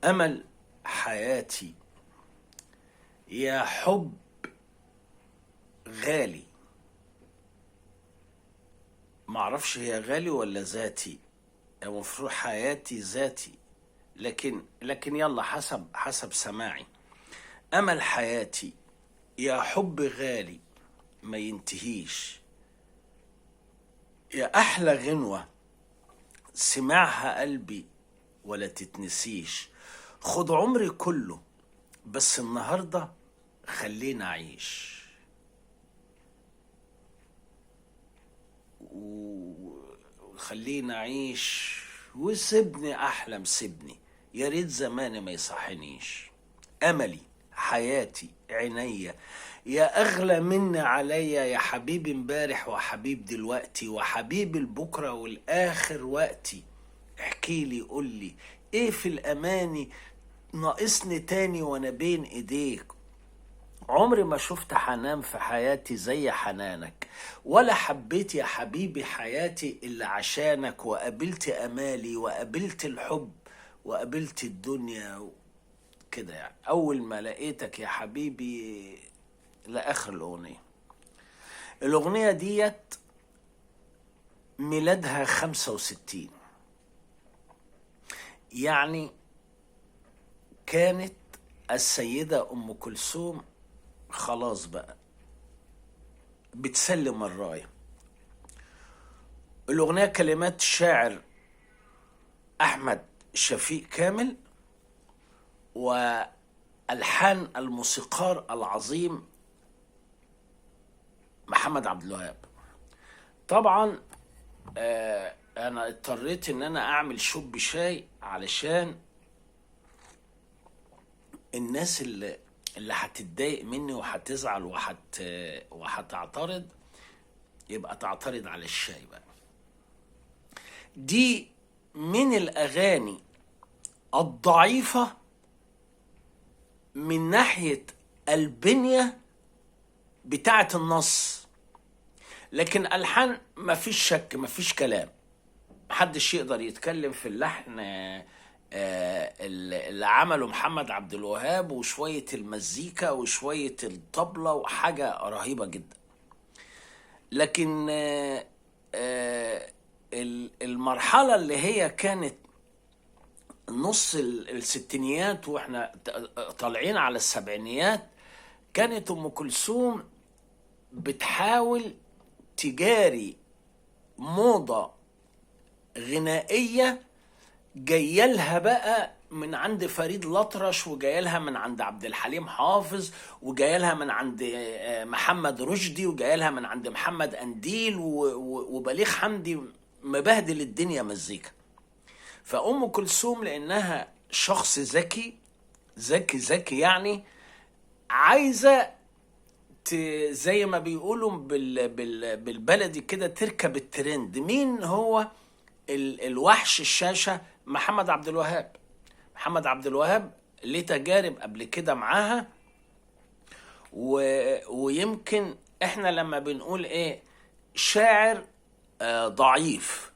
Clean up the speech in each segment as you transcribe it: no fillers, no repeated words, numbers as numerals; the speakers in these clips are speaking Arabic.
أمل حياتي يا حب غالي. معرفش هي غالي ولا ذاتي، المفروض حياتي ذاتي، لكن يلا حسب سماعي. أمل حياتي يا حب غالي ما ينتهيش، يا أحلى غنوة سمعها قلبي ولا تتنسيش. خد عمري كله بس النهاردة خلينا أعيش، وخلينا أعيش وسيبني أحلم، سيبني يا ريت زماني ما يصحنيش. أملي حياتي عينيا يا أغلى مني عليا، يا حبيبي امبارح وحبيب دلوقتي وحبيب البكرة والآخر وقتي. احكيلي قولي ايه في الأماني ناقصني تاني وانا بين ايديك. عمري ما شفت حنان في حياتي زي حنانك، ولا حبيت يا حبيبي حياتي إلا عشانك، وقابلت أمالي وقابلت الحب وقابلت الدنيا كده. يعني أول ما لقيتك يا حبيبي لآخر الأغنية. الأغنية ديت ميلادها 65، يعني كانت السيدة أم كلثوم خلاص بقى بتسلم الراية. الأغنية كلمات الشاعر أحمد شفيق كامل، وألحان الموسيقار العظيم محمد عبد الوهاب. طبعا أنا اضطريت إن أنا أعمل شوب شاي علشان الناس اللي هتتضايق مني وهتزعل وهتعترض، يبقى تعترض على الشاي بقى. دي من الأغاني الضعيفة من ناحية البنية بتاعة النص، لكن ألحان مفيش شك مفيش كلام، محدش يقدر يتكلم في اللحن اللي عمله محمد عبد الوهاب، وشوية المزيكا وشوية الطبلة وحاجة رهيبة جدا. لكن المرحلة اللي هي كانت نص الستينيات واحنا طالعين على السبعينيات، كانت أم كلثوم بتحاول تجاري موضة غنائية جايلها بقى من عند فريد الأطرش، وجايلها من عند عبد الحليم حافظ، وجايلها من عند محمد رشدي، وجايلها من عند محمد أنديل وبليغ حمدي، مبهدل الدنيا مزيكا. فأم كلثوم لأنها شخص ذكي ذكي ذكي، يعني عايزة زي ما بيقولوا بالبلدي كده تركب الترند. مين هو الوحش الشاشة؟ محمد عبد الوهاب. محمد عبد الوهاب ليه تجارب قبل كده معاها، ويمكن احنا لما بنقول ايه شاعر ضعيف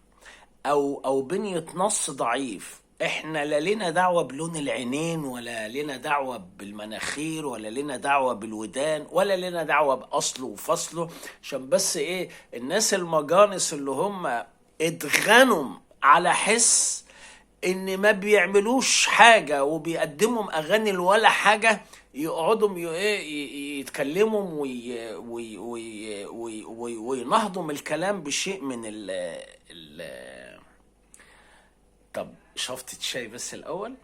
او بنية نص ضعيف، احنا لا لنا دعوة بلون العينين، ولا لنا دعوة بالمناخير، ولا لنا دعوة بالودان، ولا لنا دعوة بأصله وفصله، عشان بس ايه الناس المجانس اللي هم اتغنوا على حس ان ما بيعملوش حاجة وبيقدموا اغاني ولا حاجة، يقعدوا يتكلموا وينهضوا الكلام بشيء من طب شفطة شاي بس الأول.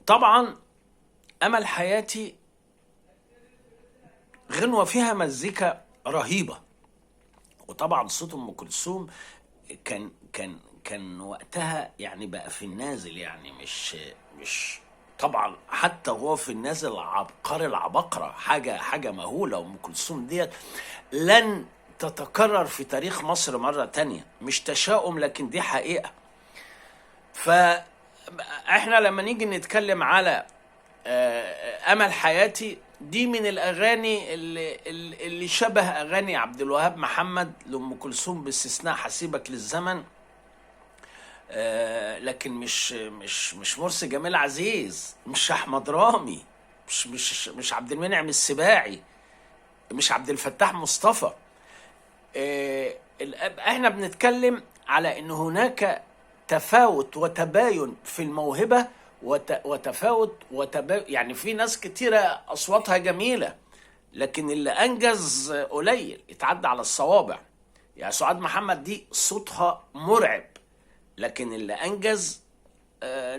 طبعا أمل حياتي غنوة فيها مزيكا رهيبة، وطبعا صوت أم كلثوم كان وقتها يعني بقى في النازل، يعني مش طبعا حتى هو في النازل عبقري العبقرة، حاجة مهولة. أم كلثوم ديت لن تتكرر في تاريخ مصر مرة تانية، مش تشاؤم لكن دي حقيقة. فاحنا لما نيجي نتكلم على أمل حياتي، دي من الأغاني اللي شبه أغاني عبد الوهاب محمد لأم كلثوم، باستثناء حسيبك للزمن. لكن مش مرسي جميل عزيز، مش احمد رامي، مش عبد المنعم السباعي، مش عبد الفتاح مصطفى. احنا بنتكلم على ان هناك تفاوت وتباين في الموهبة، وتفاوت وتباين. يعني في ناس كتيرة اصواتها جميلة، لكن اللي انجز قليل، يتعدى على الصوابع. يعني سعاد محمد دي صوتها مرعب، لكن اللي انجز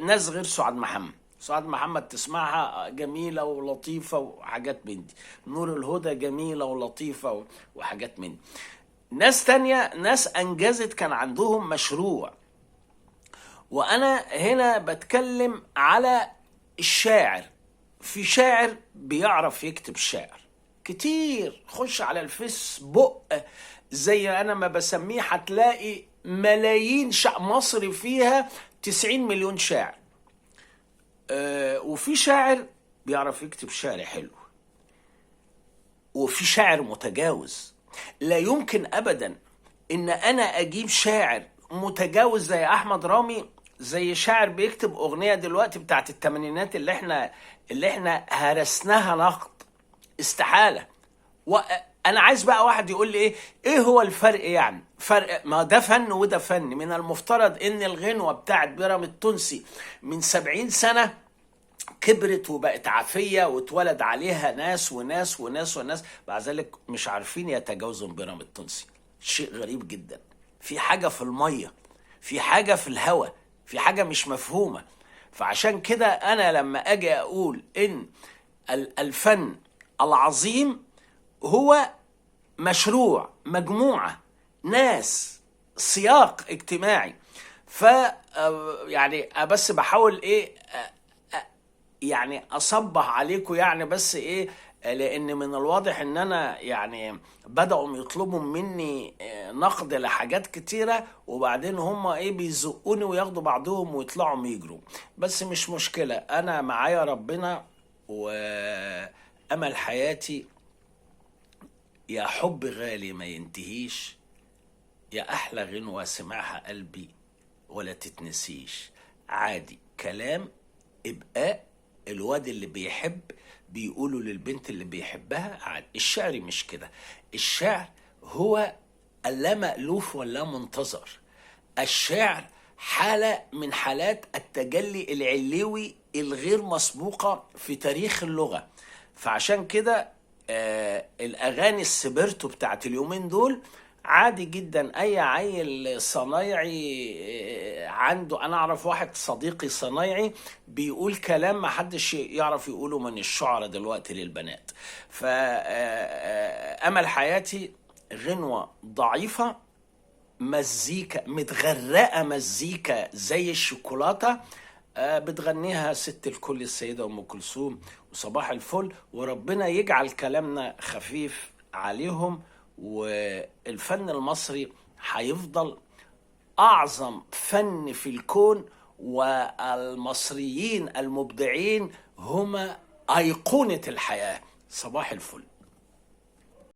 ناس غير سعاد محمد. سعاد محمد تسمعها جميلة ولطيفة وحاجات من دي، نور الهدى جميلة ولطيفة وحاجات من دي. ناس تانية ناس انجزت، كان عندهم مشروع. وانا هنا بتكلم على الشاعر. في شاعر بيعرف يكتب شعر كتير، خش على الفيسبوك زي انا ما بسميه، هتلاقي ملايين مصر فيها 90 مليون شاعر. وفي شاعر بيعرف يكتب شعر حلو، وفي شاعر متجاوز. لا يمكن ابدا ان انا اجيب شاعر متجاوز زي احمد رامي، زي شاعر بيكتب اغنية دلوقتي بتاعت الثمانينات اللي احنا هرسناها نقد. استحالة. وانا عايز بقى واحد يقول لي ايه هو الفرق؟ يعني فرق، ما ده فن وده فن. من المفترض ان الغنوة بتاعت بيرام التونسي من 70 سنة كبرت وبقت عافية واتولد عليها ناس وناس وناس وناس، بعد ذلك مش عارفين يتجاوزوا بيرام التونسي. شيء غريب جدا. في حاجة في المية، في حاجة في الهواء، في حاجة مش مفهومة. فعشان كده أنا لما أجي أقول إن الفن العظيم هو مشروع، مجموعة ناس، سياق اجتماعي. يعني بس بحاول يعني اصبح عليكم، يعني بس لان من الواضح ان انا يعني بدأوا يطلبوا مني نقد لحاجات كتيرة، وبعدين هم بيزقوني وياخدوا بعضهم ويطلعوا يجروا. بس مش مشكلة، انا معايا ربنا وامل حياتي. يا حب غالي ما ينتهيش، يا احلى غنوة سمعها قلبي ولا تتنسيش. عادي كلام ابقاء الواد اللي بيحب بيقولوا للبنت اللي بيحبها عادي. الشعر مش كده. الشعر هو اللا مألوف ولا منتظر. الشعر حالة من حالات التجلي العلوي الغير مسبوقة في تاريخ اللغة. فعشان كده الأغاني السبرتو بتاعت اليومين دول عادي جدا. اي عيل صنايعي عنده، انا اعرف واحد صديقي صنايعي بيقول كلام ما حدش يعرف يقوله من الشعراء دلوقتي للبنات. فامل حياتي غنوة ضعيفة، مزيكا متغرقة، مزيكا زي الشوكولاتة، بتغنيها ست الكل السيدة ام كلثوم وصباح الفل. وربنا يجعل كلامنا خفيف عليهم، والفن المصري هيفضل أعظم فن في الكون، والمصريين المبدعين هم أيقونة الحياة. صباح الفل.